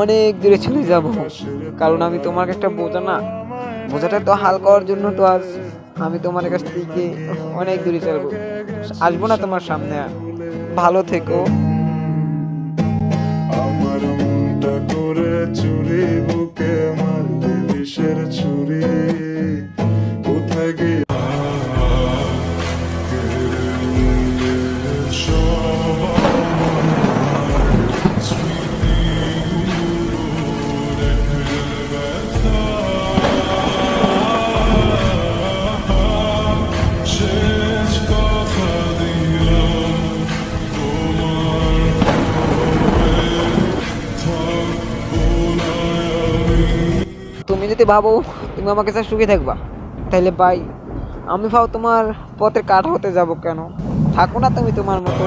অনেক দূরে চলে যাব, কারণ আমি তোমার একটা বোঝা না। বোঝাটা তো হালকা হওয়ার জন্য তো আজ আমি তোমার কাছ থেকে অনেক দূরে চলবো, আসবো না তোমার সামনে আর। ভালো থেকো। আমার মনটা করে চুরি, বুকে মারলে বিষের ছুরি, কোথায় গিয়ে শেষ কথা দিলাম তোমার থাকবো না আমি। তুমি যদি ভাবো তুমি আমাকে কাছে সুখে থাকবা, তাহলে ভাই আমি ভাও তোমার পথের কাটা হতে যাব কেন? থাকো না তুমি তোমার মতো।